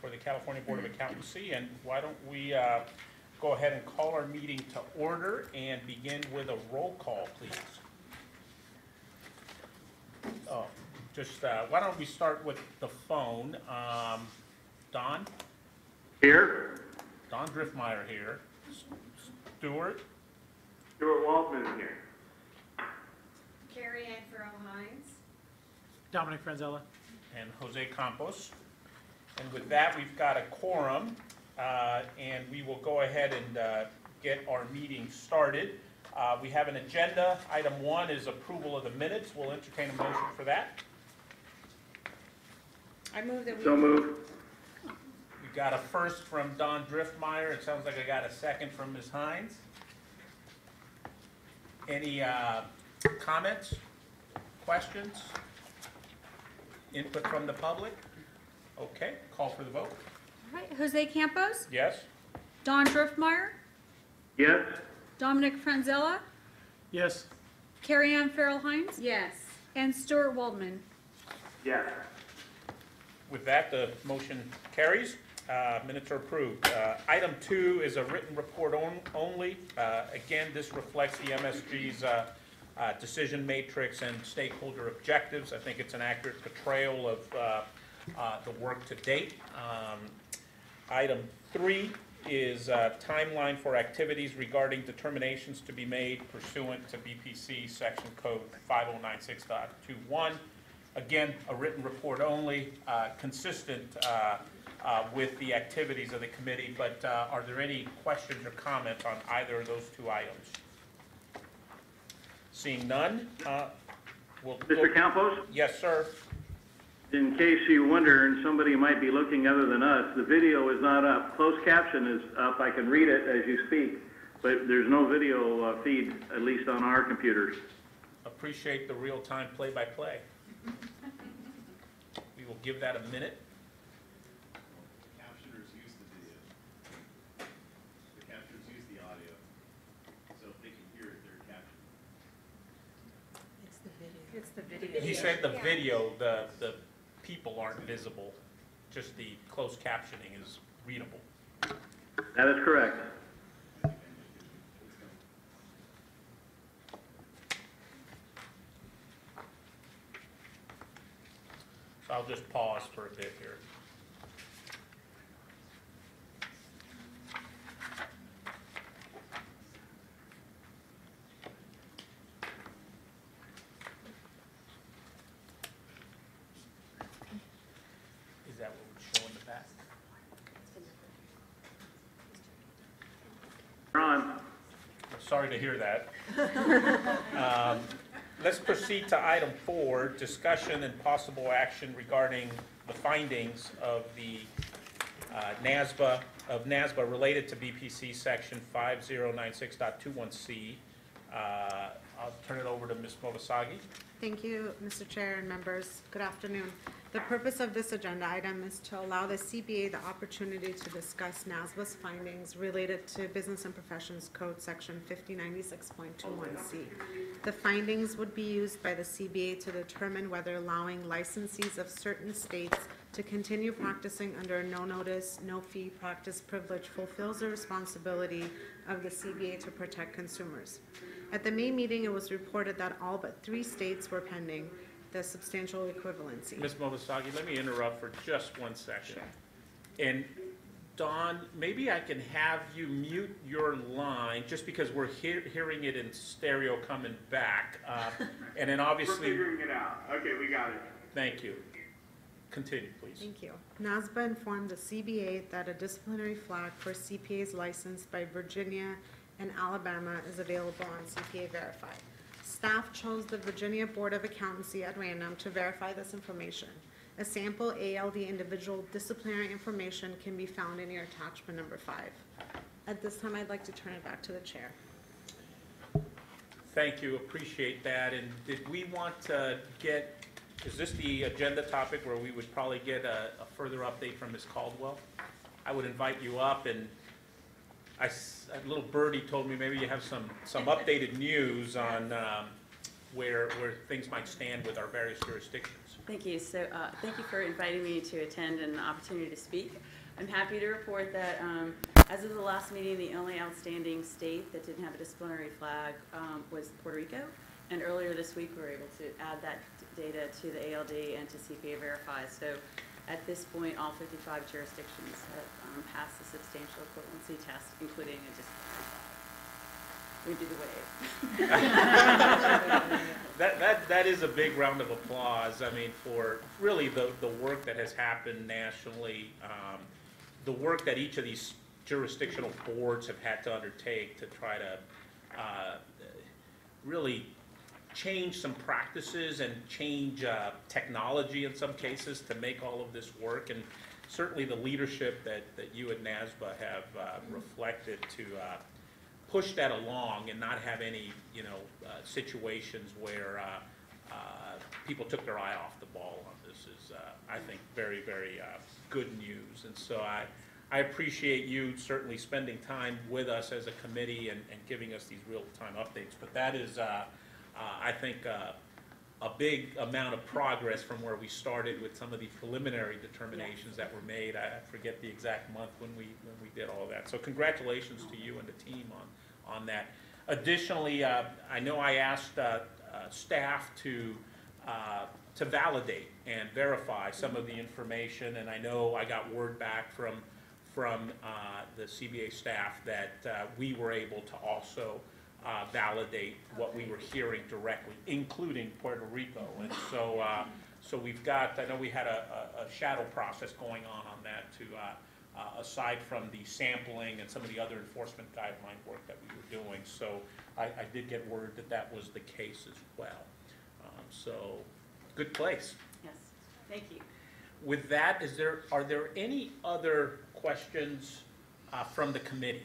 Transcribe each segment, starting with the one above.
for the California Board of Accountancy, and why don't we go ahead and call our meeting to order and begin with a roll call, please. Oh, why don't we start with the phone? Don? Here. Don Driftmeyer here. Stuart? Stuart Waldman here. Carrie Ann Farrell-Hines. Dominic Franzella. And Jose Campos. And with that, we've got a quorum, and we will go ahead and get our meeting started. We have an agenda. Item 1 is approval of the minutes. We'll entertain a motion for that. I move that we... So moved. We got a first from Don Driftmeyer. It sounds like I got a second from Ms. Hines. Any comments, questions, input from the public? Okay, call for the vote. All right, Jose Campos, Yes? Don Driftmeyer, Yes. Dominic Franzella, Yes. Carrie Ann Farrell-Hines, Yes. and Stuart Waldman. Yes. With that, the motion carries. Minutes are approved. Item 2 is a written report only. Again, this reflects the MSG's decision matrix and stakeholder objectives. I think it's an accurate portrayal of the work to date. Item 3 is a timeline for activities regarding determinations to be made pursuant to BPC Section Code 5096.21. Again, a written report only, consistent with the activities of the committee, but are there any questions or comments on either of those two items? Seeing none, we'll... Mr. Campos, Yes, sir. in case you wonder, and somebody might be looking other than us, the video is not up. Closed caption is up. I can read it as you speak, but there's no video feed, at least on our computers. Appreciate the real-time play-by-play. We will give that a minute. Captioners use the video. The captioners use the audio. So if they can hear it, they're captioned. It's the video. It's the video. He said the video, the people aren't visible, just the closed captioning is readable. That is correct. So I'll just pause for a bit here. Is that what would show in the back? You're on. Sorry to hear that. Let's proceed to item 4, discussion and possible action regarding the findings of the NASBA related to BPC section 5096.21C. I'll turn it over to Ms. Motasagi. Thank you, Mr. Chair and members. Good afternoon. The purpose of this agenda item is to allow the CBA the opportunity to discuss NASBA's findings related to Business and Professions Code Section 5096.21C. The findings would be used by the CBA to determine whether allowing licensees of certain states to continue practicing under a no-notice, no-fee practice privilege fulfills the responsibility of the CBA to protect consumers. At the May meeting, it was reported that all but 3 states were pending the substantial equivalency. Ms. Motasagi, let me interrupt for just 1 second. Sure. And Don, maybe I can have you mute your line, just because we're hearing it in stereo coming back. And then obviously... We're figuring it out. Okay, we got it. Thank you. Continue, please. Thank you. NASBA informed the CBA that a disciplinary flag for CPAs licensed by Virginia and Alabama is available on CPA Verify. Staff chose the Virginia Board of Accountancy at random to verify this information. A sample ALD individual disciplinary information can be found in your attachment number 5. At this time, I'd like to turn it back to the chair. Thank you, appreciate that. And did we want to get, is this the agenda topic where we would probably get a further update from Ms. Caldwell? I would invite you up, and a little birdie told me maybe you have some updated news on where things might stand with our various jurisdictions. Thank you. So thank you for inviting me to attend and the opportunity to speak. I'm happy to report that as of the last meeting, the only outstanding state that didn't have a disciplinary flag was Puerto Rico. And earlier this week, we were able to add that data to the ALD and to CPA Verify. So at this point, all 55 jurisdictions have passed the substantial equivalency test, including a disciplinary flag. We do the wave. That is a big round of applause, I mean, for really the work that has happened nationally, the work that each of these jurisdictional boards have had to undertake to try to really change some practices and change technology in some cases to make all of this work. And certainly the leadership that you at NASBA have reflected to push that along and not have any, situations where people took their eye off the ball on this is, I think, very, very good news. And so I appreciate you certainly spending time with us as a committee and giving us these real-time updates. But that is, I think, a big amount of progress from where we started with some of the preliminary determinations that were made. I forget the exact month when we did all of that. So congratulations to you and the team on that. Additionally, I know I asked staff to validate and verify some of the information, and I know I got word back from the CBA staff that we were able to also validate what we were hearing directly, including Puerto Rico. And so, so we've got, I know we had a shadow process going on that to, aside from the sampling and some of the other enforcement guideline work that we were doing. So I did get word that that was the case as well. So good place. Yes, thank you. With that, are there any other questions from the committee?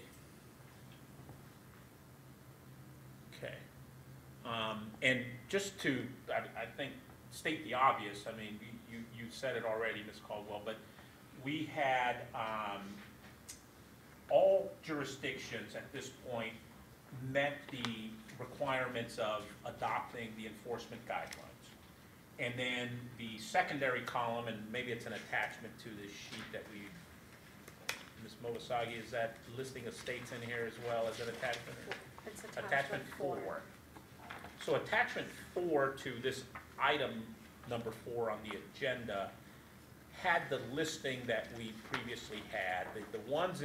Okay. And just to, I think, state the obvious, I mean, you said it already, Ms. Caldwell, but we had all jurisdictions at this point met the requirements of adopting the enforcement guidelines. And then the secondary column, and maybe it's an attachment to this sheet that we, Ms. Molisagi, is that listing of states in here as well as an attachment? It's Attachment 4. So attachment 4 to this item number 4 on the agenda had the listing that we previously had. The ones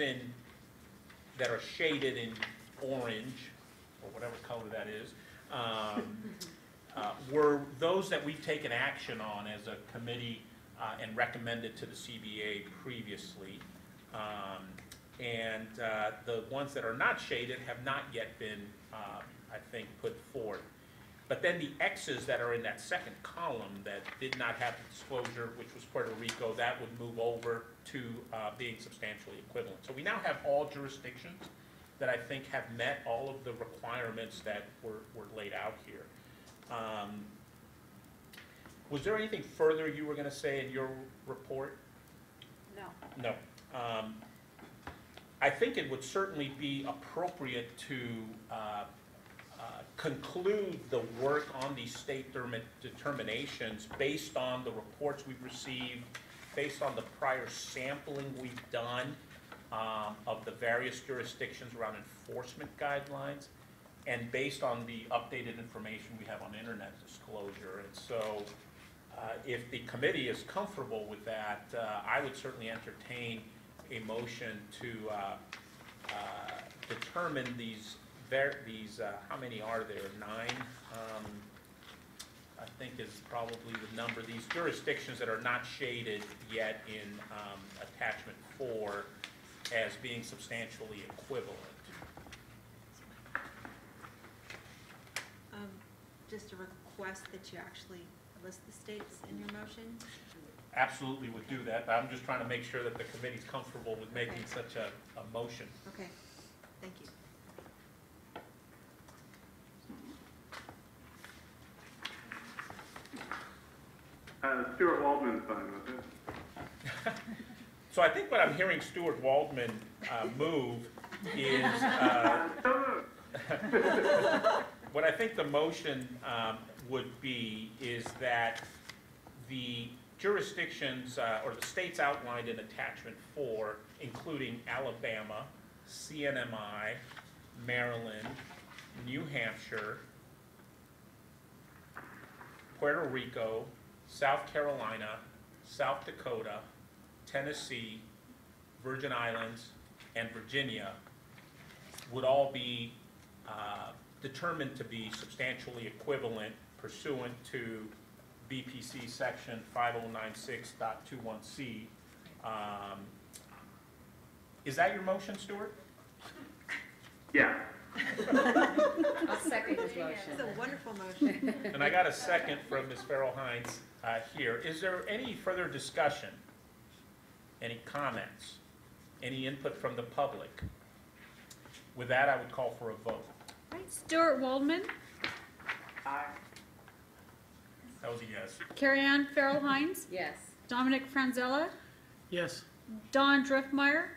that are shaded in orange, or whatever color that is, were those that we've taken action on as a committee and recommended to the CBA previously. And the ones that are not shaded have not yet been, I think, put forth. But then the X's that are in that second column that did not have the disclosure, which was Puerto Rico, that would move over to being substantially equivalent. So we now have all jurisdictions that I think have met all of the requirements that were laid out here. Was there anything further you were going to say in your report? No. No. I think it would certainly be appropriate to conclude the work on these state determinations based on the reports we've received, based on the prior sampling we've done of the various jurisdictions around enforcement guidelines, and based on the updated information we have on internet disclosure. And so if the committee is comfortable with that, I would certainly entertain a motion to determine these, how many are there? 9, I think is probably the number. These jurisdictions that are not shaded yet in attachment 4 as being substantially equivalent. Just a request that you actually list the states in your motion? Absolutely would do that, but I'm just trying to make sure that the committee's comfortable with making such a motion. Okay, thank you. Stuart Waldman's fine with it. So I think what I'm hearing Stuart Waldman move is, what I think the motion would be is that the jurisdictions, or the states outlined in attachment 4, including Alabama, CNMI, Maryland, New Hampshire, Puerto Rico, South Carolina, South Dakota, Tennessee, Virgin Islands, and Virginia would all be determined to be substantially equivalent pursuant to BPC section 5096.21C. Is that your motion, Stuart? Yeah. I'll second his motion. It's a wonderful motion. And I got a second from Ms. Farrell-Hines here. Is there any further discussion? Any comments? Any input from the public? With that, I would call for a vote. Right, Stuart Waldman, That was a yes. Carrie Ann Farrell Hines, Yes. Dominic Franzella, Yes. Don Driftmeyer,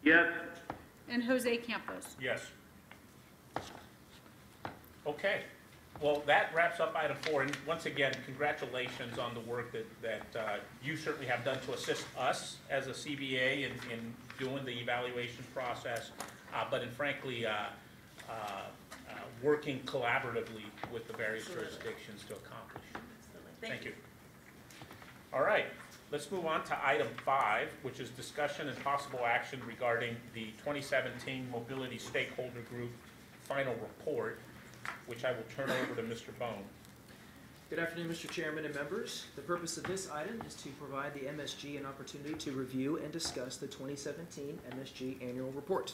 Yes. and Jose Campos. Yes. Okay. Well, that wraps up item 4. And once again, congratulations on the work that you certainly have done to assist us as a CBA in doing the evaluation process, but in frankly, working collaboratively with the various jurisdictions to accomplish. Thank you. All right, let's move on to item 5, which is discussion and possible action regarding the 2017 Mobility Stakeholder Group final report, which I will turn over to Mr. Bone. Good afternoon, Mr. Chairman and members. The purpose of this item is to provide the MSG an opportunity to review and discuss the 2017 MSG Annual Report.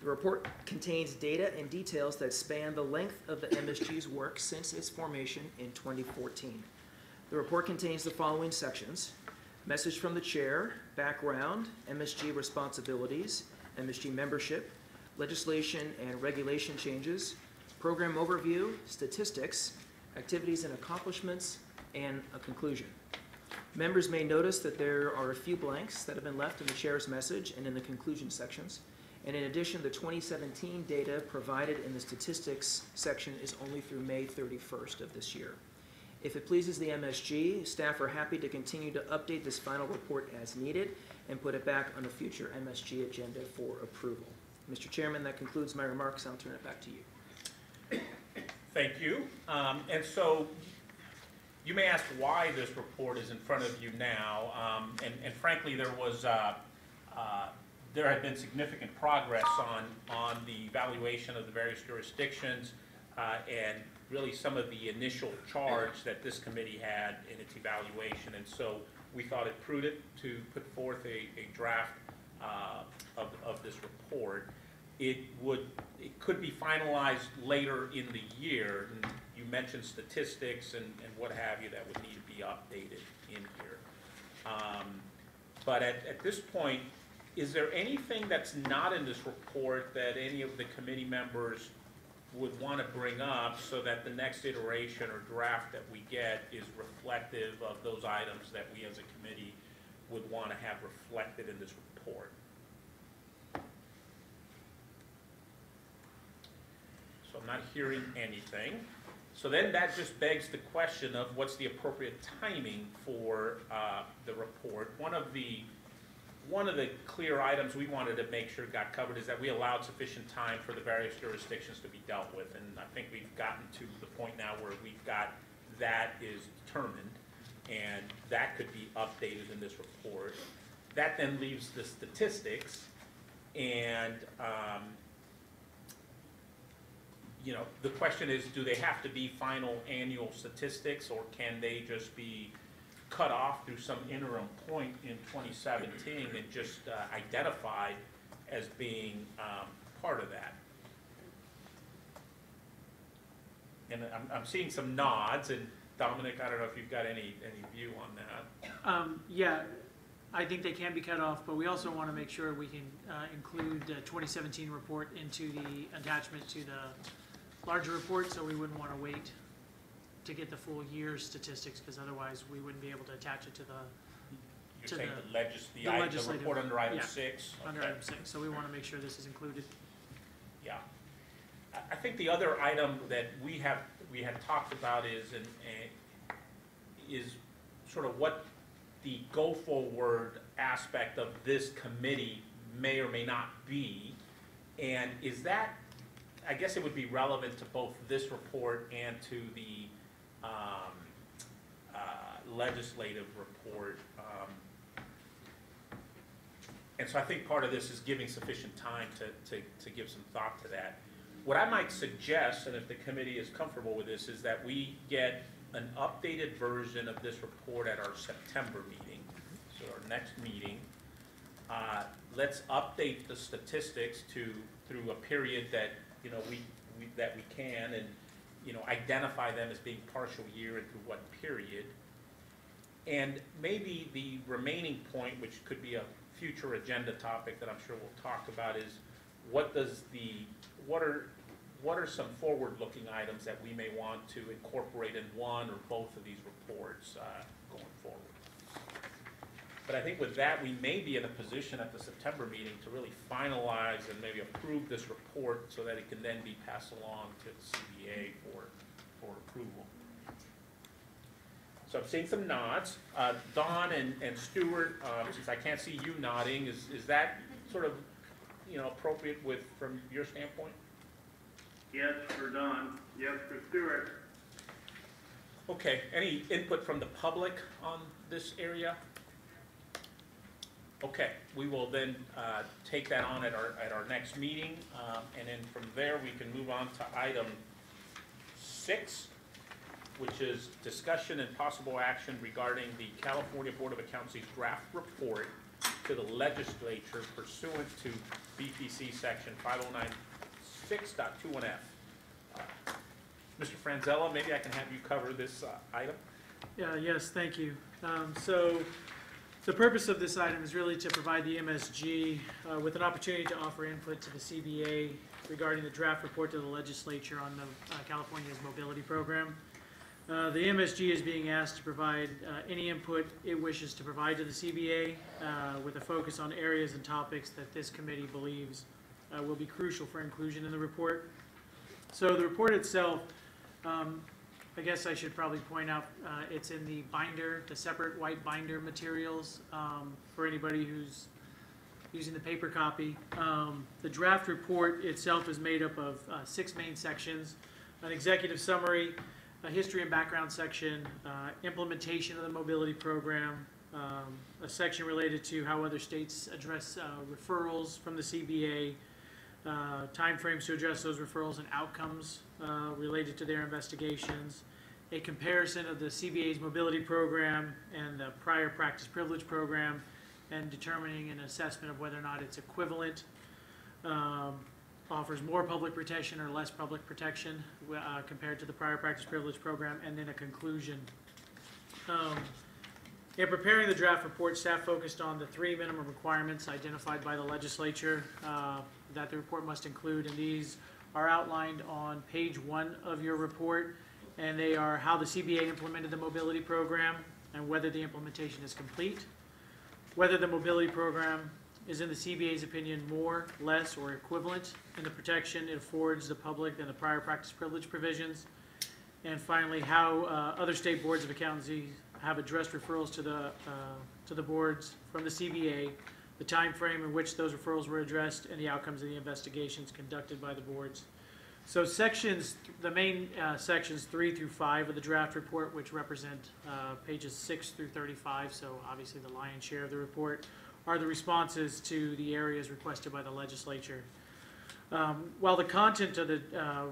The report contains data and details that span the length of the MSG's work since its formation in 2014. The report contains the following sections: message from the chair, background, MSG responsibilities, MSG membership, legislation and regulation changes, program overview, statistics, activities and accomplishments, and a conclusion. Members may notice that there are a few blanks that have been left in the chair's message and in the conclusion sections. And in addition, the 2017 data provided in the statistics section is only through May 31st of this year. If it pleases the MSG, staff are happy to continue to update this final report as needed and put it back on a future MSG agenda for approval. Mr. Chairman, that concludes my remarks. I'll turn it back to you. Thank you. And so you may ask why this report is in front of you now. And frankly, there had been significant progress on the evaluation of the various jurisdictions and really some of the initial charge that this committee had in its evaluation. And so we thought it prudent to put forth a draft of this report. It could be finalized later in the year. And you mentioned statistics and what have you that would need to be updated in here. But at this point, is there anything that's not in this report that any of the committee members would want to bring up so that the next iteration or draft that we get is reflective of those items that we as a committee would want to have reflected in this report? So I'm not hearing anything. So then that just begs the question of what's the appropriate timing for the report. One of the clear items we wanted to make sure got covered is that we allowed sufficient time for the various jurisdictions to be dealt with. And I think we've gotten to the point now where we've got that is determined, and that could be updated in this report. That then leaves the statistics, and the question is, do they have to be final annual statistics, or can they just be cut off through some interim point in 2017 and just identified as being part of that? And I'm seeing some nods, and Dominic, I don't know if you've got any view on that. Yeah, I think they can be cut off, but we also want to make sure we can include the 2017 report into the attachment to the larger report, so we wouldn't want to wait to get the full year's statistics, because otherwise we wouldn't be able to attach it to the You're to saying the the legislative- report under item yeah, 6? under Okay. item 6. So we want to make sure this is included. Yeah. I think the other item that we we had talked about is sort of what the go-forward aspect of this committee may or may not be. And is that, I guess it would be relevant to both this report and to the legislative report. And so I think part of this is giving sufficient time to give some thought to that. What I might suggest, and if the committee is comfortable with this, is that we get an updated version of this report at our September meeting, so our next meeting. Let's update the statistics through a period that, you know, we can, and, you know, identify them as being partial year and through what period. And maybe the remaining point, which could be a future agenda topic that I'm sure we'll talk about, is what are some forward-looking items that we may want to incorporate in one or both of these reports going forward. But I think with that, we may be in a position at the September meeting to really finalize and maybe approve this report so that it can then be passed along to the CBA for approval. So I'm seeing some nods. Don and Stuart, since I can't see you nodding, is that sort of, you know, appropriate from your standpoint? Yes, for Don. Yes, for Stuart. Okay, any input from the public on this area? Okay, we will then take that on at our next meeting, and then from there we can move on to item 6, which is discussion and possible action regarding the California Board of Accountancy's draft report to the legislature pursuant to BPC section 5096.21F. Mr. Franzella, maybe I can have you cover this item. Yes, thank you. So the purpose of this item is really to provide the MSG with an opportunity to offer input to the CBA regarding the draft report to the legislature on the California's mobility program. The MSG is being asked to provide any input it wishes to provide to the CBA with a focus on areas and topics that this committee believes will be crucial for inclusion in the report. So the report itself, I guess I should probably point out, it's in the binder, the separate white binder materials for anybody who's using the paper copy. The draft report itself is made up of 6 main sections: an executive summary, a history and background section, implementation of the mobility program, a section related to how other states address referrals from the CBA, timeframes to address those referrals and outcomes related to their investigations, a comparison of the CBA's mobility program and the prior practice privilege program, and determining an assessment of whether or not it's equivalent, offers more public protection or less public protection compared to the prior practice privilege program, and then a conclusion. In preparing the draft report, staff focused on the 3 minimum requirements identified by the legislature that the report must include, and these are outlined on page 1 of your report, and they are how the CBA implemented the mobility program and whether the implementation is complete, whether the mobility program is, in the CBA's opinion, more, less, or equivalent in the protection it affords the public than the prior practice privilege provisions, and finally, how other state boards of accountancy have addressed referrals to the boards from the CBA, the time frame in which those referrals were addressed, and the outcomes of the investigations conducted by the boards. So the main sections 3 through 5 of the draft report, which represent pages 6 through 35, so obviously the lion's share of the report, are the responses to the areas requested by the legislature. While the content of the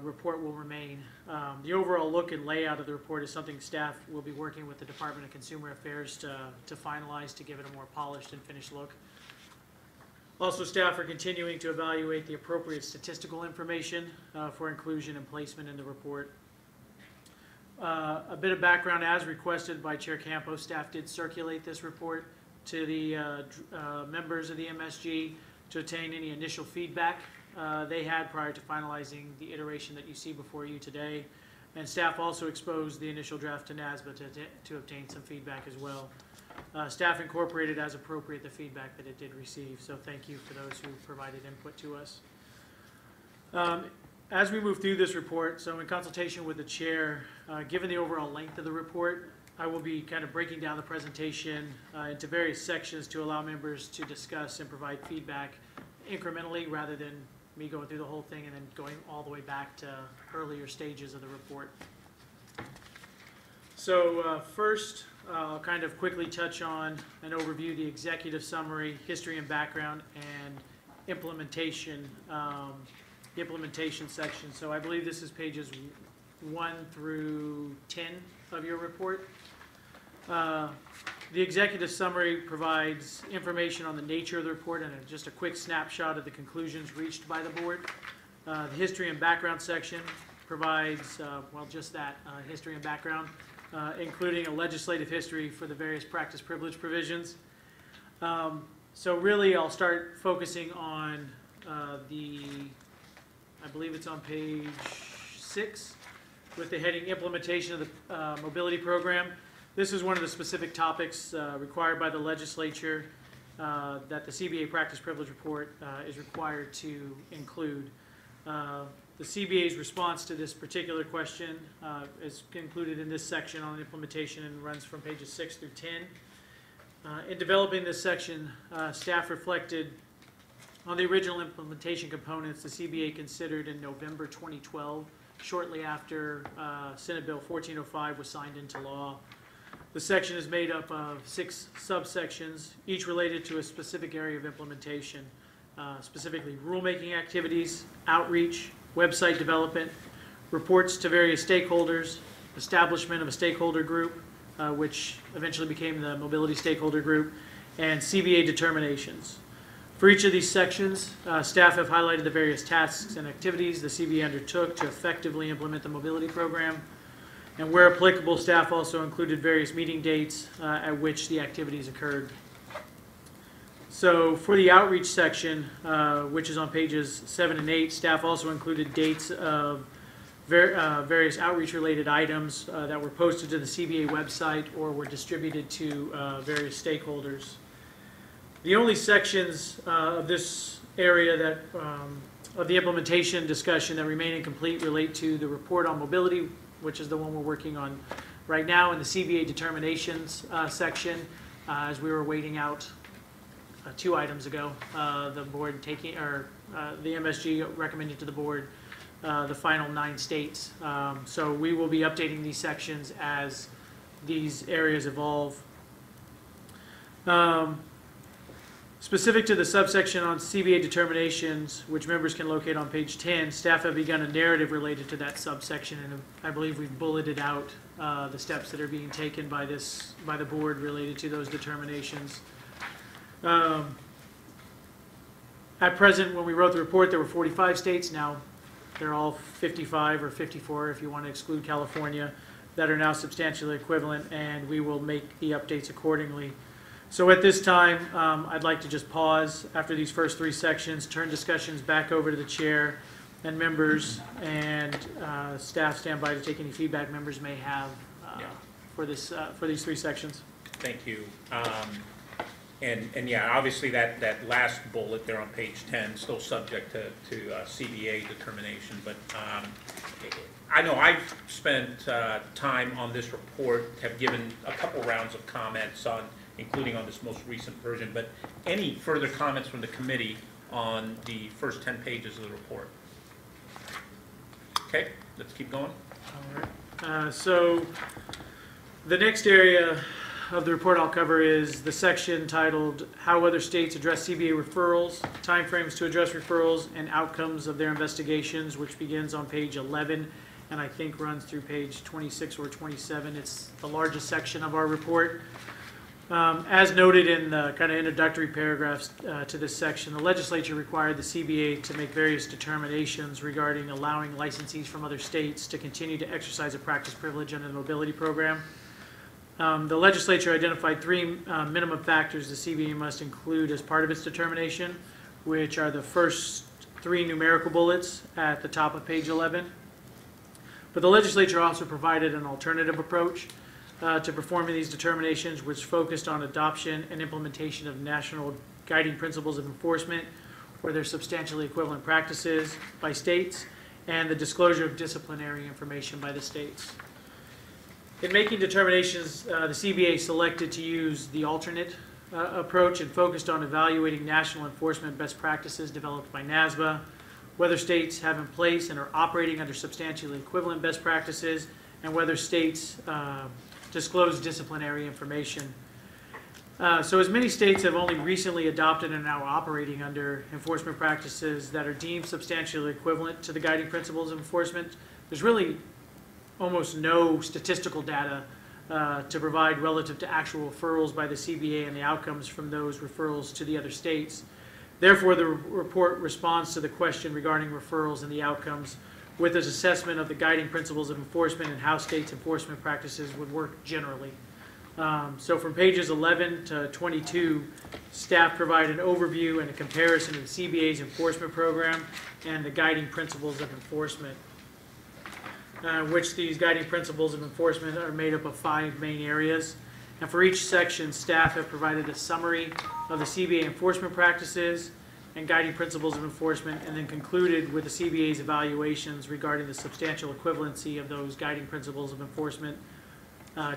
report will remain, the overall look and layout of the report is something staff will be working with the Department of Consumer Affairs to finalize, to give it a more polished and finished look. Also, staff are continuing to evaluate the appropriate statistical information for inclusion and placement in the report. A bit of background: as requested by Chair Campos, staff did circulate this report to the members of the MSG to obtain any initial feedback they had prior to finalizing the iteration that you see before you today. And staff also exposed the initial draft to NASBA to obtain some feedback as well. Staff incorporated as appropriate the feedback that it did receive, so thank you for those who provided input to us. As we move through this report, so in consultation with the chair, given the overall length of the report, I will be kind of breaking down the presentation into various sections to allow members to discuss and provide feedback incrementally rather than me going through the whole thing and then going all the way back to earlier stages of the report. So first, I'll kind of quickly touch on and overview the executive summary, history and background, and implementation, the implementation section. So I believe this is pages 1 through 10 of your report. The executive summary provides information on the nature of the report and just a quick snapshot of the conclusions reached by the board. The history and background section provides, well, just that, history and background, including a legislative history for the various practice privilege provisions. So really, I'll start focusing on I believe it's on page 6, with the heading Implementation of the Mobility Program. This is one of the specific topics required by the legislature that the CBA Practice Privilege Report is required to include. The CBA's response to this particular question is included in this section on implementation and runs from pages 6 through 10. In developing this section, staff reflected on the original implementation components the CBA considered in November 2012, shortly after Senate Bill 1405 was signed into law. The section is made up of 6 subsections, each related to a specific area of implementation, specifically rulemaking activities, outreach, website development, reports to various stakeholders, establishment of a stakeholder group, which eventually became the Mobility Stakeholder Group, and CBA determinations. For each of these sections, staff have highlighted the various tasks and activities the CBA undertook to effectively implement the mobility program. And where applicable, staff also included various meeting dates at which the activities occurred. So for the outreach section, which is on pages 7 and 8, staff also included dates of various outreach-related items that were posted to the CBA website or were distributed to various stakeholders. The only sections of this area that of the implementation discussion that remain incomplete relate to the report on mobility, which is the one we're working on right now, in the CBA determinations section, as we were waiting out 2 items ago, the board taking, or the MSG recommended to the board the final 9 states. So we will be updating these sections as these areas evolve. Specific to the subsection on CBA determinations, which members can locate on page 10, staff have begun a narrative related to that subsection, and I believe we've bulleted out the steps that are being taken by the board related to those determinations. At present, when we wrote the report, there were 45 states. Now they're all 55 or 54, if you want to exclude California, that are now substantially equivalent, and we will make the updates accordingly. So at this time, I'd like to just pause after these first 3 sections, turn discussions back over to the chair and members, and staff stand by to take any feedback members may have for these 3 sections. Thank you. And yeah, obviously that last bullet there on page 10 still subject to CBA determination, but I know I've spent time on this report, have given a couple rounds of comments on, including on this most recent version, but any further comments from the committee on the first 10 pages of the report? Okay, let's keep going. All right. So the next area of the report I'll cover is the section titled How Other States Address CBA Referrals, Timeframes to Address Referrals, and Outcomes of Their Investigations, which begins on page 11 and I think runs through page 26 or 27. It's the largest section of our report. As noted in the kind of introductory paragraphs to this section, the legislature required the CBA to make various determinations regarding allowing licensees from other states to continue to exercise a practice privilege under the mobility program. The legislature identified 3 minimum factors the CBA must include as part of its determination, which are the first 3 numerical bullets at the top of page 11. But the legislature also provided an alternative approach to performing these determinations, which focused on adoption and implementation of national guiding principles of enforcement, where they're substantially equivalent practices by states, and the disclosure of disciplinary information by the states. In making determinations, the CBA selected to use the alternate approach and focused on evaluating national enforcement best practices developed by NASBA, whether states have in place and are operating under substantially equivalent best practices, and whether states disclose disciplinary information. So as many states have only recently adopted and are now operating under enforcement practices that are deemed substantially equivalent to the guiding principles of enforcement, there's really almost no statistical data to provide relative to actual referrals by the CBA and the outcomes from those referrals to the other states. Therefore, the report responds to the question regarding referrals and the outcomes with its assessment of the guiding principles of enforcement and how states' enforcement practices would work generally. So from pages 11 to 22, staff provide an overview and a comparison of the CBA's enforcement program and the guiding principles of enforcement, which these guiding principles of enforcement are made up of 5 main areas. And for each section, staff have provided a summary of the CBA enforcement practices and guiding principles of enforcement, and then concluded with the CBA's evaluations regarding the substantial equivalency of those guiding principles of enforcement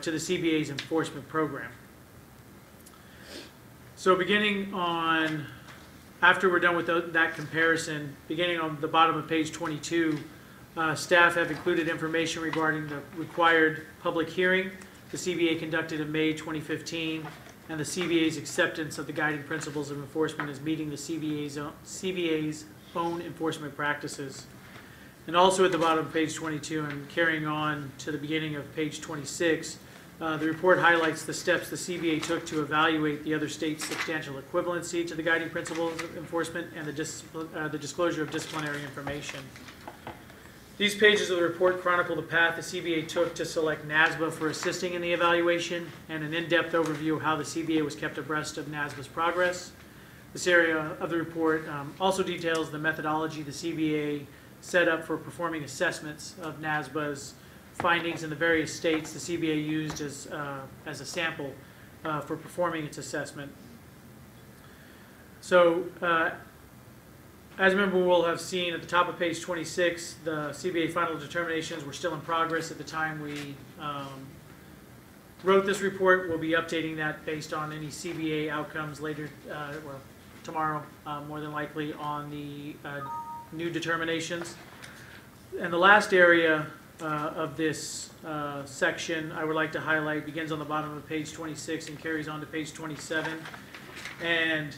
to the CBA's enforcement program. So beginning on, after we're done with that comparison, beginning on the bottom of page 22, staff have included information regarding the required public hearing the CBA conducted in May 2015, and the CBA's acceptance of the guiding principles of enforcement as meeting the CBA's own enforcement practices. And also at the bottom of page 22 and carrying on to the beginning of page 26, the report highlights the steps the CBA took to evaluate the other states' substantial equivalency to the guiding principles of enforcement and the disclosure of disciplinary information. These pages of the report chronicle the path the CBA took to select NASBA for assisting in the evaluation and an in-depth overview of how the CBA was kept abreast of NASBA's progress. This area of the report also details the methodology the CBA set up for performing assessments of NASBA's findings in the various states the CBA used as a sample for performing its assessment. So, as a member will have seen at the top of page 26, the CBA final determinations were still in progress at the time we wrote this report. We'll be updating that based on any CBA outcomes later, well, tomorrow, more than likely, on the new determinations. And the last area of this section I would like to highlight begins on the bottom of page 26 and carries on to page 27. And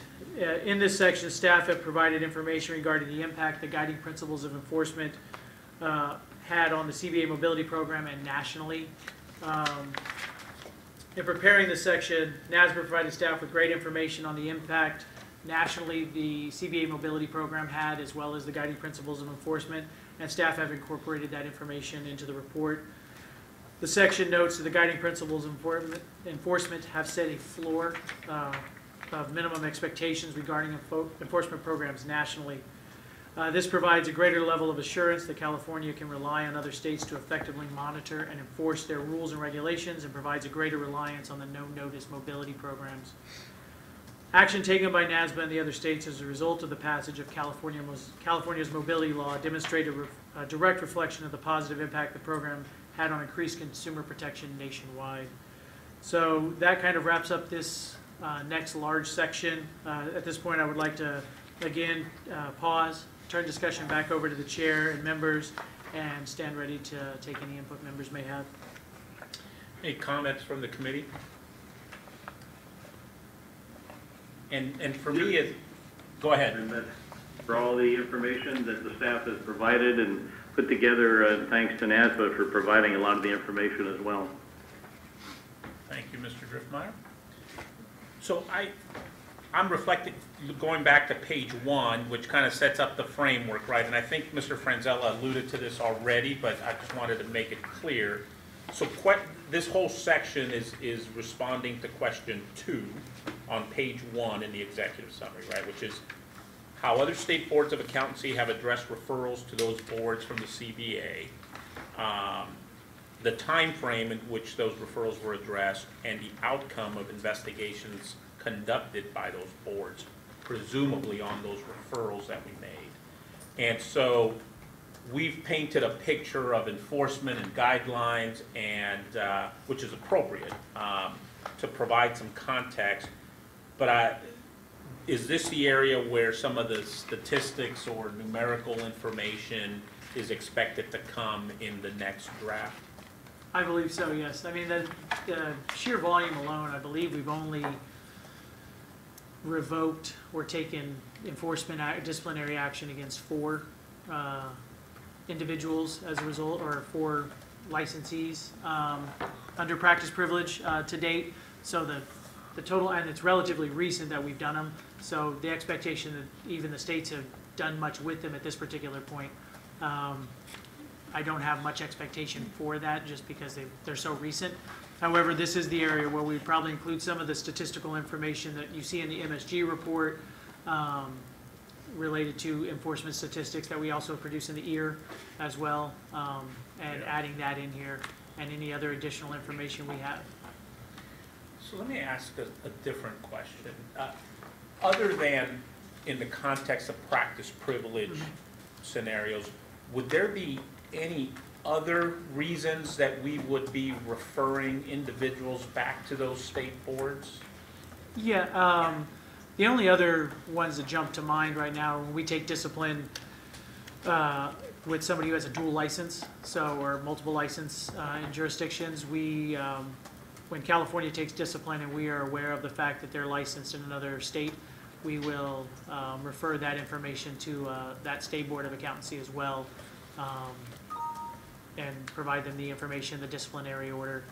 in this section, staff have provided information regarding the impact the guiding principles of enforcement had on the CBA mobility program and nationally. In preparing this section, NASBA provided staff with great information on the impact nationally the CBA mobility program had, as well as the guiding principles of enforcement, and staff have incorporated that information into the report. The section notes that the guiding principles of enforcement have set a floor of minimum expectations regarding enforcement programs nationally. This provides a greater level of assurance that California can rely on other states to effectively monitor and enforce their rules and regulations, and provides a greater reliance on the no-notice mobility programs. Action taken by NASBA and the other states as a result of the passage of California's mobility law demonstrated a direct reflection of the positive impact the program had on increased consumer protection nationwide. So that kind of wraps up this next large section. At this point, I would like to, again, pause, turn discussion back over to the chair and members, and stand ready to take any input members may have. Any comments from the committee? And for me, go ahead. And that for all the information that the staff has provided and put together, thanks to NASBA for providing a lot of the information as well. Thank you, Mr. Driftmeyer. So I'm reflecting, going back to page 1, which kind of sets up the framework, right? And I think Mr. Franzella alluded to this already, but I just wanted to make it clear. So this whole section is responding to question 2 on page 1 in the executive summary, right? Which is how other state boards of accountancy have addressed referrals to those boards from the CBA, the time frame in which those referrals were addressed, and the outcome of investigations conducted by those boards, presumably on those referrals that we made. And so we've painted a picture of enforcement and guidelines, and which is appropriate to provide some context. But is this the area where some of the statistics or numerical information is expected to come in the next draft? I believe so, yes. I mean, the sheer volume alone, I believe we've only revoked or taken disciplinary action against 4 individuals as a result, or 4 licensees under practice privilege to date. So the total, and it's relatively recent that we've done them, so the expectation that even the states have done much with them at this particular point, I don't have much expectation for that, just because they're so recent. However, this is the area where we'd probably include some of the statistical information that you see in the MSG report related to enforcement statistics that we also produce in the EAR as well, and adding that in here, and any other additional information we have. So let me ask a different question. Other than in the context of practice privilege scenarios, would there be any other reasons that we would be referring individuals back to those state boards? Yeah, the only other ones that jump to mind right now, when we take discipline with somebody who has a dual license, or multiple license in jurisdictions, we, when California takes discipline and we are aware of the fact that they're licensed in another state, we will refer that information to that state board of accountancy as well, and provide them the information, the disciplinary order,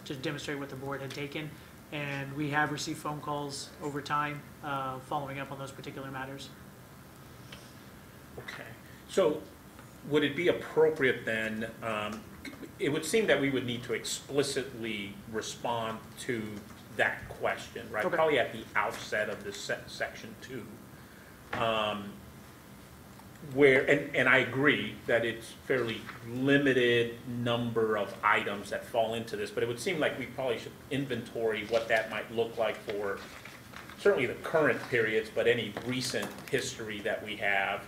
to demonstrate what the board had taken. And we have received phone calls over time following up on those particular matters. Okay. So would it be appropriate then, it would seem that we would need to explicitly respond to that question, right? Okay. Probably at the outset of this section 2. Where, and I agree that it's fairly limited number of items that fall into this, but it would seem like we probably should inventory what that might look like for certainly the current periods, but any recent history that we have,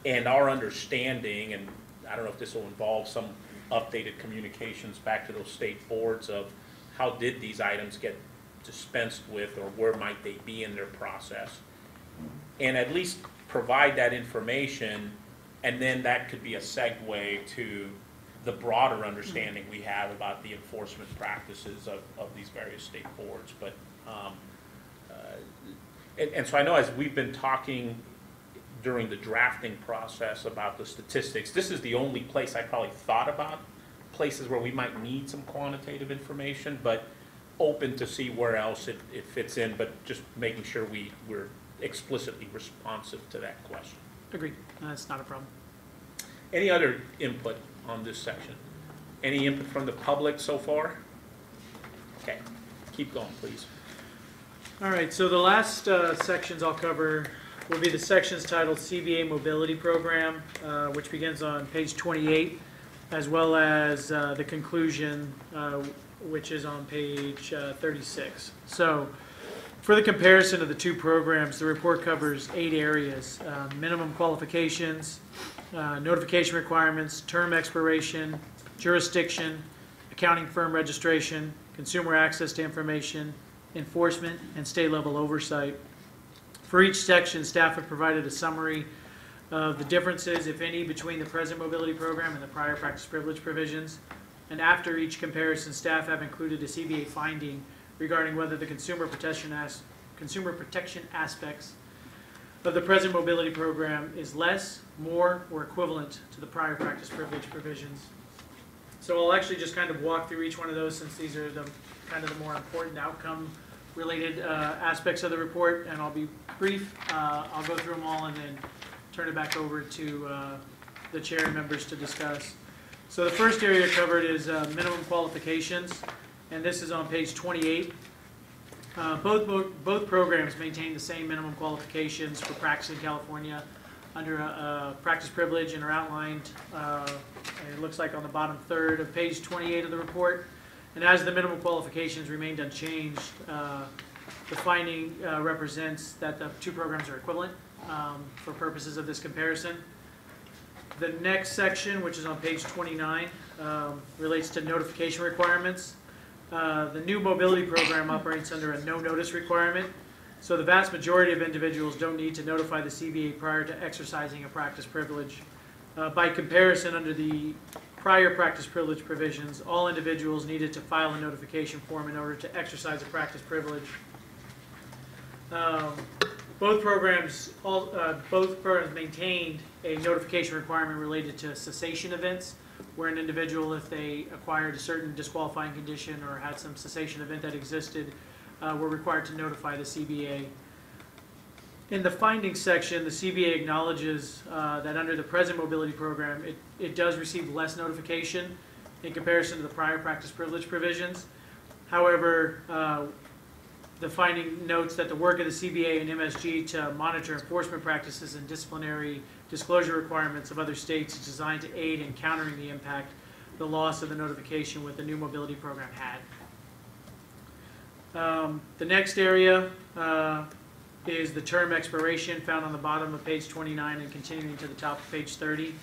and our understanding, and I don't know if this will involve some updated communications back to those state boards of how did these items get dispensed with, or where might they be in their process, and at least provide that information, and then that could be a segue to the broader understanding we have about the enforcement practices of these various state boards. But and so I know as we've been talking during the drafting process about the statistics, this is the only place I probably thought about places where we might need some quantitative information, but open to see where else it fits in, but just making sure we're explicitly responsive to that question. Agreed. That's not a problem. Any other input on this section? Any input from the public so far? Okay, keep going, please. All right, so the last sections I'll cover will be the sections titled CBA Mobility Program, which begins on page 28, as well as the conclusion, which is on page 36. So, for the comparison of the 2 programs, the report covers 8 areas: minimum qualifications, notification requirements, term expiration, jurisdiction, accounting firm registration, consumer access to information, enforcement, and state-level oversight. For each section, staff have provided a summary of the differences, if any, between the present mobility program and the prior practice privilege provisions. And after each comparison, staff have included a CBA finding regarding whether the consumer protection aspects of the present mobility program is less, more, or equivalent to the prior practice privilege provisions. So I'll actually just kind of walk through each one of those, since these are the kind of the more important outcome-related aspects of the report, and I'll be brief. I'll go through them all and then turn it back over to the chair and members to discuss. So the first area covered is minimum qualifications, and this is on page 28. Both programs maintain the same minimum qualifications for practice in California under practice privilege, and are outlined, it looks like on the bottom third of page 28 of the report. And as the minimum qualifications remained unchanged, the finding represents that the 2 programs are equivalent for purposes of this comparison. The next section, which is on page 29, relates to notification requirements. The new mobility program operates under a no-notice requirement, so the vast majority of individuals don't need to notify the CBA prior to exercising a practice privilege. By comparison, under the prior practice privilege provisions, all individuals needed to file a notification form in order to exercise a practice privilege. Both programs maintained a notification requirement related to cessation events, where an individual, if they acquired a certain disqualifying condition or had some cessation event that existed, were required to notify the CBA. In the findings section, the CBA acknowledges that under the present mobility program, it does receive less notification in comparison to the prior practice privilege provisions. However, the finding notes that the work of the CBA and MSG to monitor enforcement practices and disciplinary disclosure requirements of other states is designed to aid in countering the impact the loss of the notification with the new mobility program had. The next area is the term expiration, found on the bottom of page 29 and continuing to the top of page 30.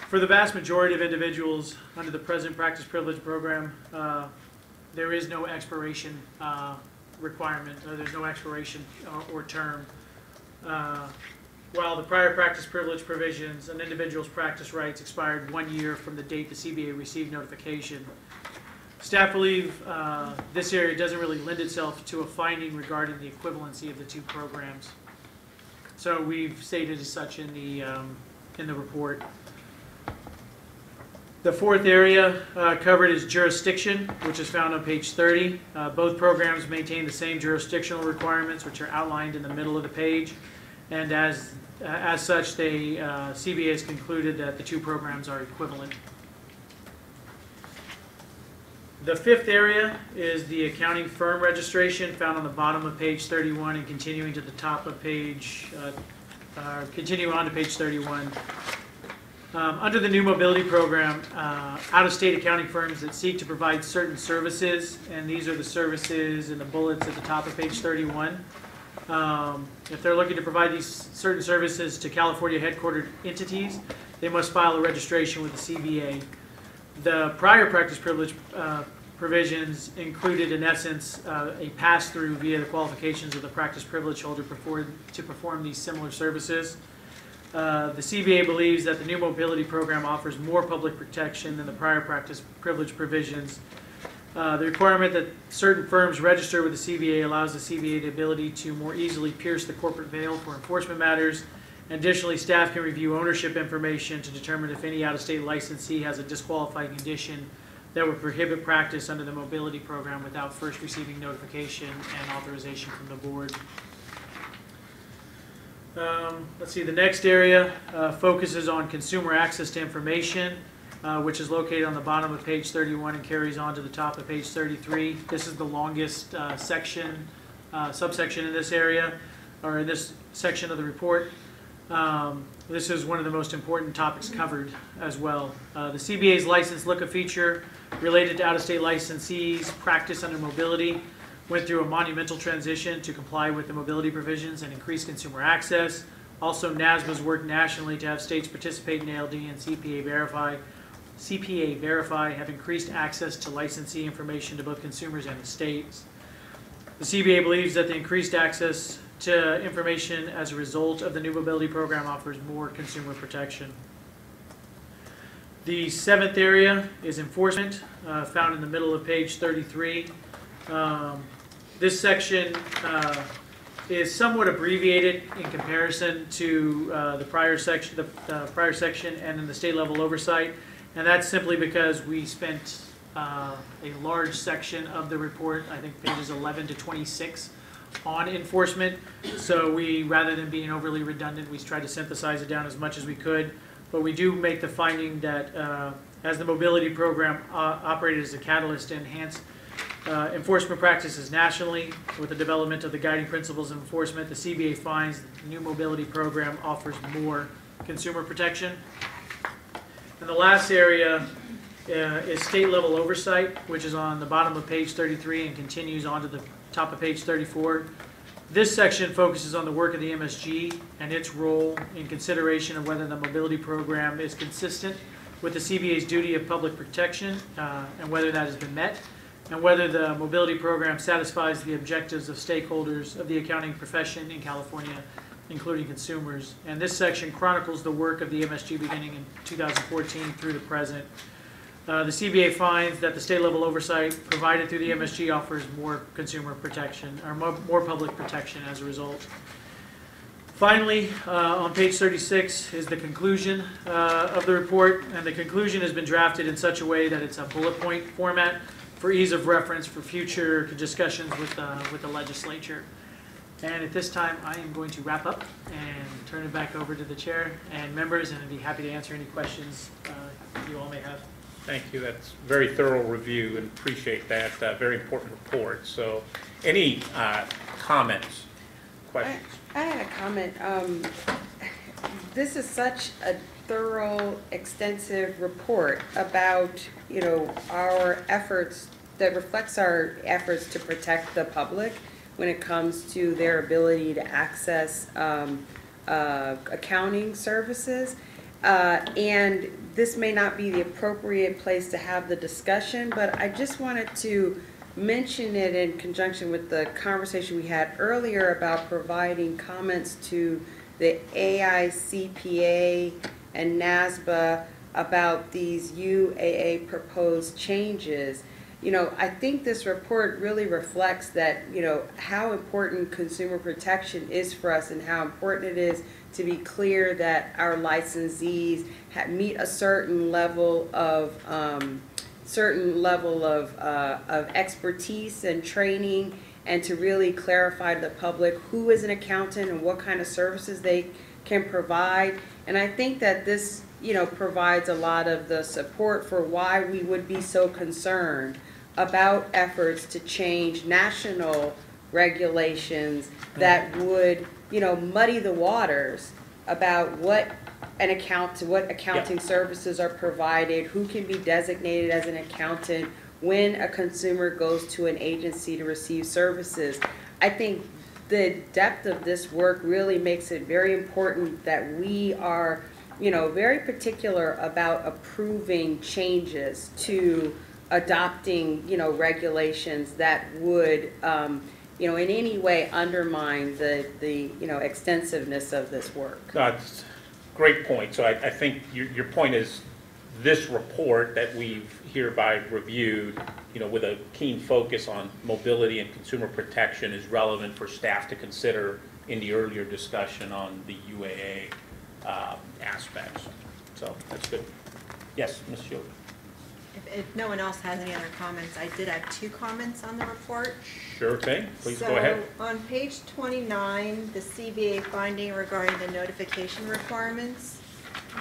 For the vast majority of individuals under the present practice privilege program, there is no expiration requirement, or there's no expiration or term. While the prior practice privilege provisions, an individual's practice rights expired 1 year from the date the CBA received notification. Staff believe this area doesn't really lend itself to a finding regarding the equivalency of the two programs. So we've stated as such in the report. The fourth area covered is jurisdiction, which is found on page 30. Both programs maintain the same jurisdictional requirements, which are outlined in the middle of the page. And as such, CBA has concluded that the two programs are equivalent. The fifth area is the accounting firm registration, found on the bottom of page 31 and continuing to the top of page, continuing on to page 31. Under the new mobility program, out-of-state accounting firms that seek to provide certain services, and these are the services in the bullets at the top of page 31. If they're looking to provide these certain services to California headquartered entities, they must file a registration with the CBA. The prior practice privilege provisions included, in essence, a pass-through via the qualifications of the practice privilege holder to perform these similar services. The CBA believes that the new mobility program offers more public protection than the prior practice privilege provisions. The requirement that certain firms register with the CBA allows the CBA the ability to more easily pierce the corporate veil for enforcement matters. Additionally, staff can review ownership information to determine if any out-of-state licensee has a disqualifying condition that would prohibit practice under the mobility program without first receiving notification and authorization from the board. Let's see, the next area focuses on consumer access to information, which is located on the bottom of page 31 and carries on to the top of page 33. This is the longest subsection in this area, or in this section of the report. This is one of the most important topics covered as well. The CBA's license lookup feature related to out-of-state licensees' practice under mobility went through a monumental transition to comply with the mobility provisions and increase consumer access. Also, NASBA's worked nationally to have states participate in ALD and CPA Verify have increased access to licensee information to both consumers and the states. The CBA believes that the increased access to information as a result of the new mobility program offers more consumer protection. The seventh area is enforcement, found in the middle of page 33. This section is somewhat abbreviated in comparison to the prior section, and in the state level oversight, and that's simply because we spent a large section of the report, I think pages 11 to 26, on enforcement. So we, rather than being overly redundant, we tried to synthesize it down as much as we could. But we do make the finding that as the mobility program operated as a catalyst to enhance enforcement practices nationally with the development of the guiding principles of enforcement, the CBA finds that the new mobility program offers more consumer protection. And the last area is state level oversight, which is on the bottom of page 33 and continues on to the top of page 34. This section focuses on the work of the MSG and its role in consideration of whether the mobility program is consistent with the CBA's duty of public protection and whether that has been met, and whether the mobility program satisfies the objectives of stakeholders of the accounting profession in California, including consumers. And this section chronicles the work of the MSG beginning in 2014 through the present. The CBA finds that the state-level oversight provided through the MSG offers more consumer protection, or more public protection as a result. Finally, on page 36 is the conclusion of the report, and the conclusion has been drafted in such a way that it's a bullet point format for ease of reference for future discussions with the legislature. And at this time, I am going to wrap up and turn it back over to the chair and members, and I'd be happy to answer any questions you all may have. Thank you. That's a very thorough review and appreciate that. Very important report. So any comments, questions? I had a comment. This is such a thorough, extensive report about, our efforts, that reflects our efforts to protect the public when it comes to their ability to access accounting services. And this may not be the appropriate place to have the discussion, but I just wanted to mention it in conjunction with the conversation we had earlier about providing comments to the AICPA and NASBA about these UAA proposed changes. I think this report really reflects that, how important consumer protection is for us and how important it is to be clear that our licensees meet a certain level of expertise and training, and to really clarify to the public who is an accountant and what kind of services they can provide. And I think that this, provides a lot of the support for why we would be so concerned about efforts to change national regulations that would, muddy the waters about what accounting services are provided, who can be designated as an accountant when a consumer goes to an agency to receive services. I think the depth of this work really makes it very important that we are, very particular about approving changes to adopting, regulations that would, in any way undermine the extensiveness of this work. That's a great point. So I think your point is this report that we've hereby reviewed, with a keen focus on mobility and consumer protection is relevant for staff to consider in the earlier discussion on the UAA aspects. So that's good. Yes, Ms. Shield. If no one else has any other comments, I did have 2 comments on the report. Sure thing. Please go ahead. So on page 29, the CBA finding regarding the notification requirements.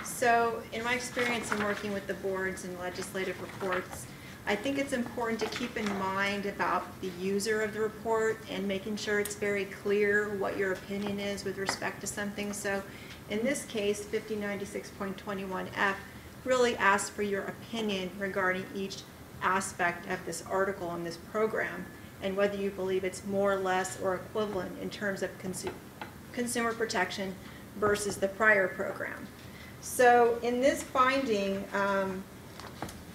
So in my experience in working with the boards and legislative reports, I think it's important to keep in mind about the user of the report and making sure it's very clear what your opinion is with respect to something. So in this case, 5096.21F really asks for your opinion regarding each aspect of this article in this program and whether you believe it's more, less, or equivalent in terms of consumer protection versus the prior program. So in this finding,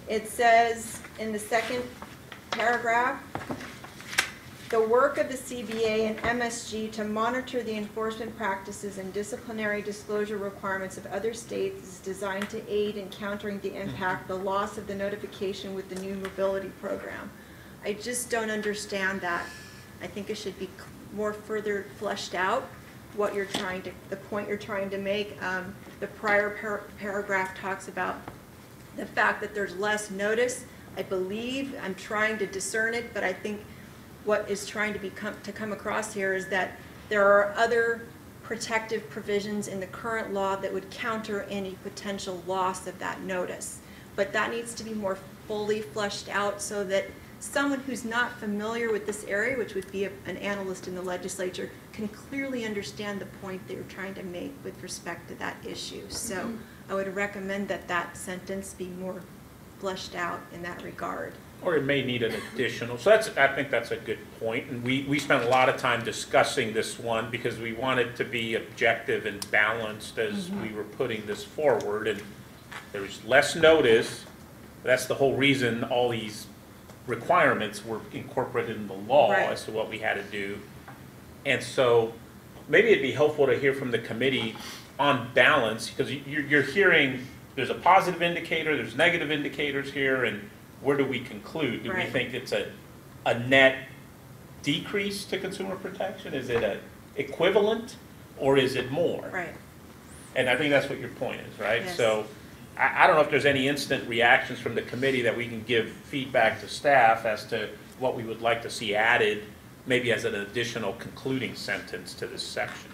it says in the second paragraph, the work of the CBA and MSG to monitor the enforcement practices and disciplinary disclosure requirements of other states is designed to aid in countering the impact, the loss of the notification with the new mobility program. I just don't understand that. I think it should be more further fleshed out, what you're trying to, the point you're trying to make. The prior paragraph talks about the fact that there's less notice. I believe, I'm trying to discern it, but I think what is trying to come across here is that there are other protective provisions in the current law that would counter any potential loss of that notice. But that needs to be more fully fleshed out so that someone who's not familiar with this area, which would be an analyst in the legislature, can clearly understand the point that you're trying to make with respect to that issue. So I would recommend that that sentence be more fleshed out in that regard. Or it may need an additional, so I think that's a good point. And we spent a lot of time discussing this one because we wanted to be objective and balanced as we were putting this forward. And there's less notice. That's the whole reason all these requirements were incorporated in the law Right. as to what we had to do. And so maybe it'd be helpful to hear from the committee on balance, because you're hearing there's a positive indicator, there's negative indicators here, and where do we conclude? Do we Right. think it's a net decrease to consumer protection? Is it a equivalent, or is it more? Right. And I think that's what your point is, right? Yes. So I don't know if there's any instant reactions from the committee that we can give feedback to staff as to what we would like to see added, maybe as an additional concluding sentence to this section.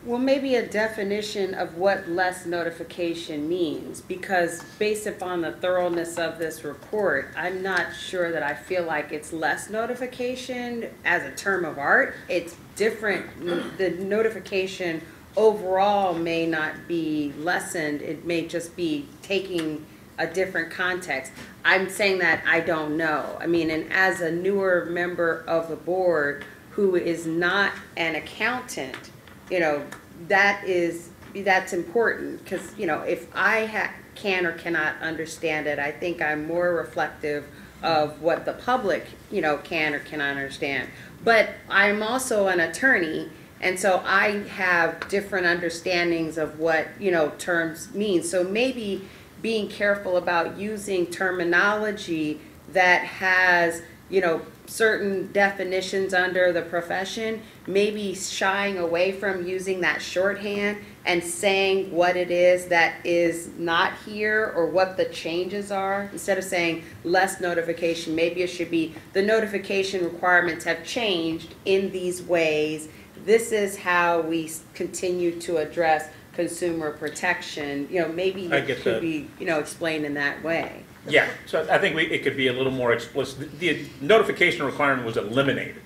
Well, maybe a definition of what less notification means, because based upon the thoroughness of this report, I'm not sure that I feel like it's less notification as a term of art. It's different. The notification overall may not be lessened. It may just be taking a different context. I'm saying that I don't know. I mean, and as a newer member of the board who is not an accountant, you know, that's important, because, you know, if I can or cannot understand it, I think I'm more reflective of what the public, you know, can or cannot understand. But I'm also an attorney, and so I have different understandings of what, you know, terms mean. So maybe being careful about using terminology that has, you know, certain definitions under the profession, maybe shying away from using that shorthand and saying what it is that is not here or what the changes are. Instead of saying less notification, maybe it should be the notification requirements have changed in these ways. This is how we continue to address consumer protection. You know, maybe it could be, you know, explained in that way. Yeah, so I think it could be a little more explicit. The notification requirement was eliminated,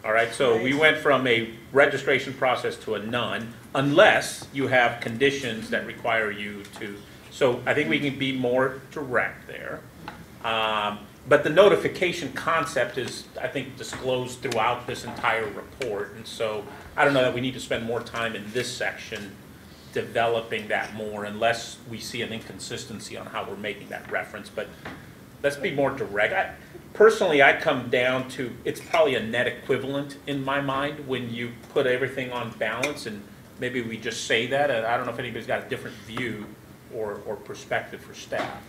all right? So we went from a registration process to a none, unless you have conditions that require you to. So I think we can be more direct there. But the notification concept is, I think, disclosed throughout this entire report. And so I don't know that we need to spend more time in this section developing that more, unless we see an inconsistency on how we're making that reference. But let's be more direct. Personally, I come down to, it's probably a net equivalent in my mind when you put everything on balance, and maybe we just say that. And I don't know if anybody's got a different view or perspective for staff.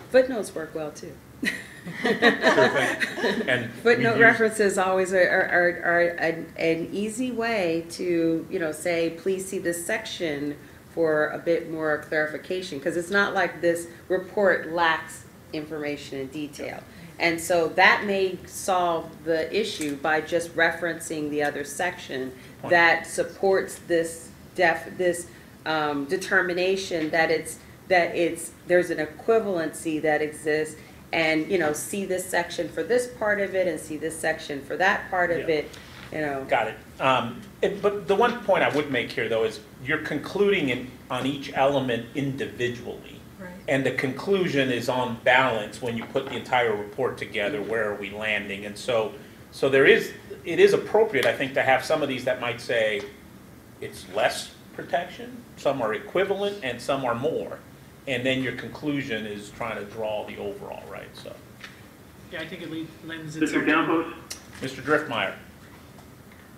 Footnotes work well too. Sure thing. And Footnote references always are an easy way to, you know, say, please see this section for a bit more clarification, because it's not like this report lacks information and detail. And so that may solve the issue by just referencing the other section that supports this determination that there's an equivalency that exists. And, you know, see this section for this part of it and see this section for that part of it, you know. Got it. But the one point I would make here, though, is you're concluding on each element individually. Right. And the conclusion is on balance when you put the entire report together, where are we landing? And so it is appropriate, I think, to have some of these that might say it's less protection, some are equivalent, and some are more. And then your conclusion is trying to draw the overall, right? So, Yeah, I think it lends itself. Mr. Campos? Mr. Driftmeyer.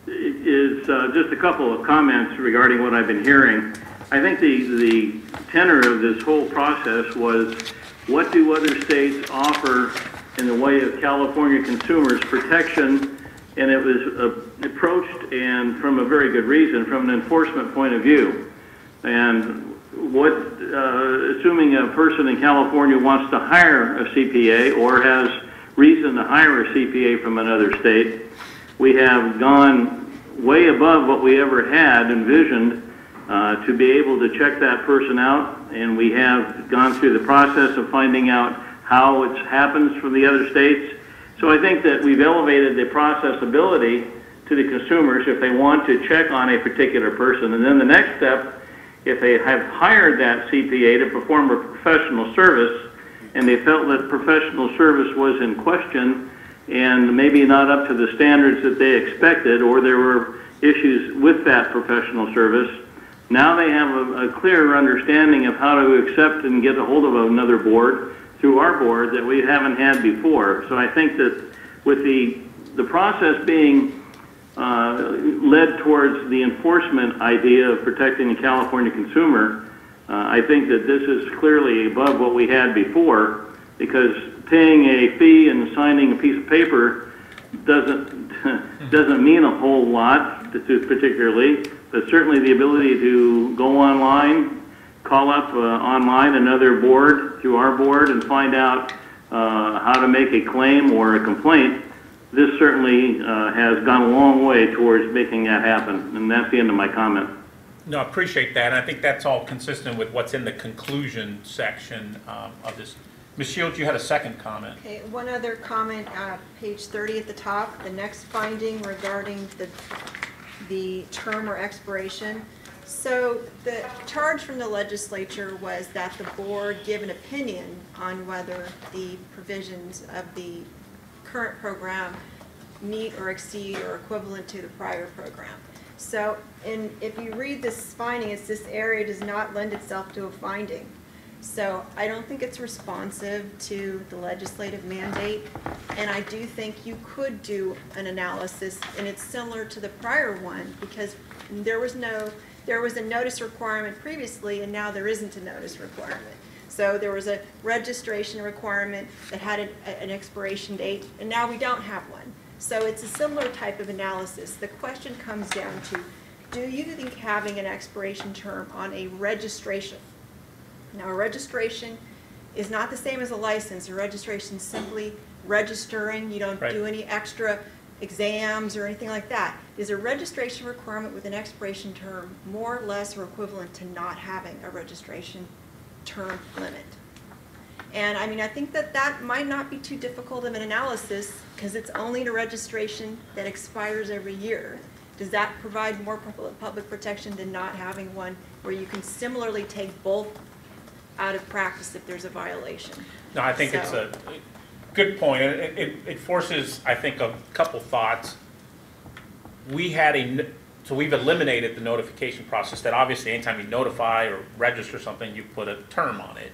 Is just a couple of comments regarding what I've been hearing. I think the tenor of this whole process was, what do other states offer in the way of California consumers protection? And it was approached, and from a very good reason, from an enforcement point of view. And assuming a person in California wants to hire a CPA or has reason to hire a CPA from another state, we have gone way above what we ever had envisioned to be able to check that person out, and we have gone through the process of finding out how it happens from the other states. So I think that we've elevated the processability to the consumers if they want to check on a particular person. And then the next step, if they have hired that CPA to perform a professional service, and they felt that professional service was in question and maybe not up to the standards that they expected, or there were issues with that professional service. Now they have a clearer understanding of how to accept and get a hold of another board through our board that we haven't had before. So I think that with the process being led towards the enforcement idea of protecting the California consumer, I think that this is clearly above what we had before, because paying a fee and signing a piece of paper doesn't mean a whole lot, particularly, but certainly the ability to go online, call up online another board through our board and find out how to make a claim or a complaint, this certainly has gone a long way towards making that happen. And that's the end of my comment. No, I appreciate that, and I think that's all consistent with what's in the conclusion section of this. Ms. Shields, you had a second comment. Okay, one other comment, page 30 at the top, the next finding regarding the term or expiration. So the charge from the legislature was that the board give an opinion on whether the provisions of the current program meet or exceed or equivalent to the prior program. So if you read this finding, it's this area does not lend itself to a finding. So I don't think it's responsive to the legislative mandate, and I do think you could do an analysis, and it's similar to the prior one, because there was a notice requirement previously, and now there isn't a notice requirement. So there was a registration requirement that had an expiration date, and now we don't have one. So it's a similar type of analysis. The question comes down to, do you think having an expiration term on a registration? Now, a registration is not the same as a license. A registration is simply registering. You don't do any extra exams or anything like that. Is a registration requirement with an expiration term more or less or equivalent to not having a registration term limit? And I mean, I think that might not be too difficult of an analysis, because it's only a registration that expires every year. Does that provide more public protection than not having one where you can similarly take both out of practice if there's a violation? No, I think it's a good point. It forces, I think, a couple thoughts. So we've eliminated the notification process, that obviously anytime you notify or register something, you put a term on it.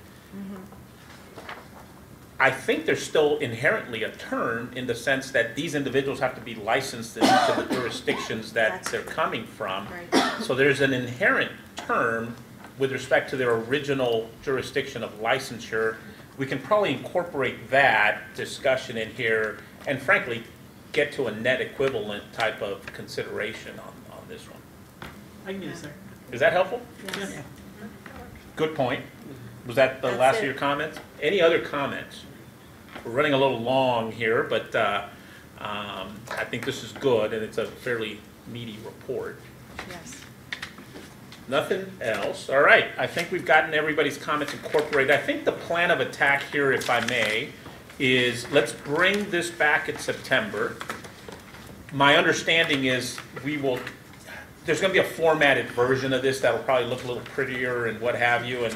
I think there's still inherently a term, in the sense that these individuals have to be licensed in each of the jurisdictions that they're coming from. Right. So there's an inherent term with respect to their original jurisdiction of licensure. We can probably incorporate that discussion in here, and frankly, get to a net equivalent type of consideration on this one. I can get us there. Is that helpful? Yes. Good point. Was that the That's last it. of your comments? Any other comments? We're running a little long here, but I think this is good, and it's a fairly meaty report. Yes. Nothing else? All right, I think we've gotten everybody's comments incorporated. I think the plan of attack here, if I may, is let's bring this back in September. My understanding is there's going to be a formatted version of this that'll probably look a little prettier and what have you,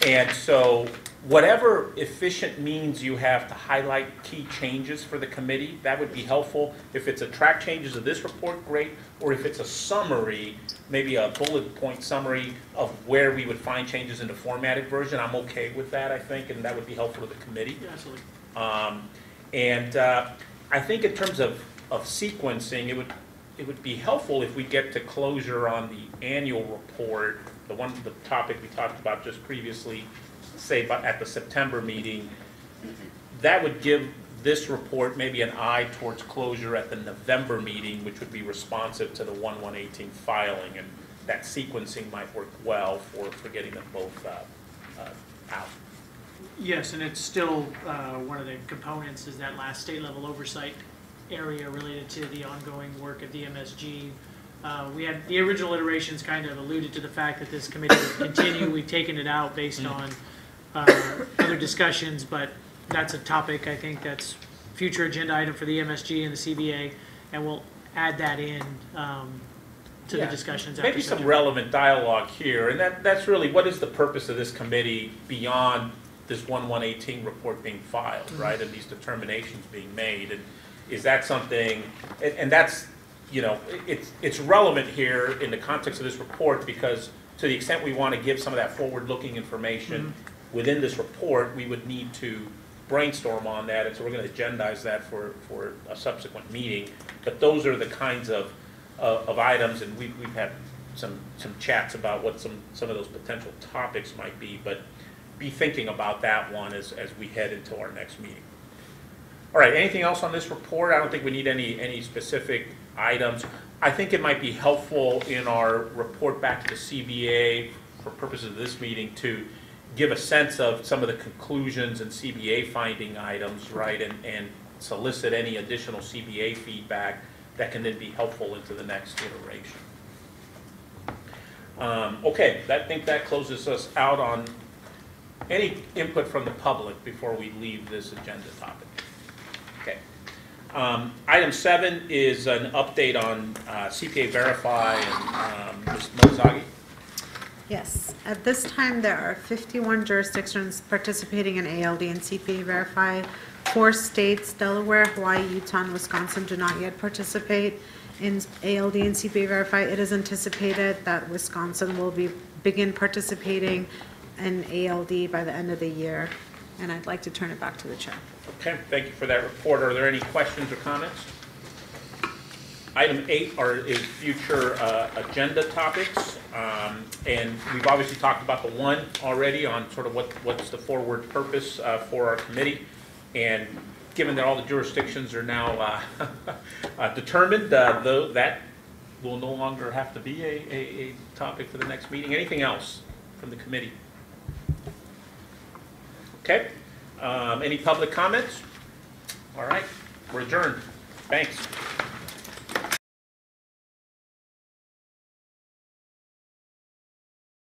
and so whatever efficient means you have to highlight key changes for the committee, that would be helpful. If it's a track changes of this report, great, or if it's a summary, maybe a bullet point summary of where we would find changes in the formatted version, I'm okay with that, I think, and that would be helpful to the committee. Yeah, absolutely. I think in terms of sequencing, it would be helpful if we get to closure on the annual report, the topic we talked about just previously, say at the September meeting. That would give this report maybe an eye towards closure at the November meeting, which would be responsive to the 1/1/18 filing, and that sequencing might work well for getting them both out. Yes, and it's still, one of the components is that last state level oversight area related to the ongoing work at the MSG. We had, the original iterations kind of alluded to the fact that this committee would continue. We've taken it out based on other discussions, but that's a topic, I think, that's future agenda item for the MSG and the CBA, and we'll add that in to the discussions after Maybe some September. relevant dialogue here, and that's really, what is the purpose of this committee beyond this 1/118 report being filed, right, and these determinations being made, and is that something, and that's, you know, it's relevant here in the context of this report, because to the extent we want to give some of that forward-looking information within this report, we would need to brainstorm on that, and so we're going to agendize that for a subsequent meeting. But those are the kinds of items, and we've had some chats about what some of those potential topics might be, but be thinking about that one as we head into our next meeting. All right, anything else on this report? I don't think we need any specific items. I think it might be helpful in our report back to the CBA for purposes of this meeting to give a sense of some of the conclusions and CBA finding items, right, and solicit any additional CBA feedback that can then be helpful into the next iteration. Okay, I think that closes us out on any input from the public before we leave this agenda topic. Okay. Item 7 is an update on CPA Verify and Ms. Mozagi. Yes, at this time, there are 51 jurisdictions participating in ALD and CPA Verify. 4 states, Delaware, Hawaii, Utah, and Wisconsin, do not yet participate in ALD and CPA Verify. It is anticipated that Wisconsin will begin participating in ALD by the end of the year. And I'd like to turn it back to the chair. Okay, thank you for that report. Are there any questions or comments? Item 8 is future agenda topics. And we've obviously talked about the one already on sort of what's the forward purpose for our committee. And given that all the jurisdictions are now determined, though that will no longer have to be a topic for the next meeting. Anything else from the committee? Okay. Any public comments? All right, we're adjourned. Thanks.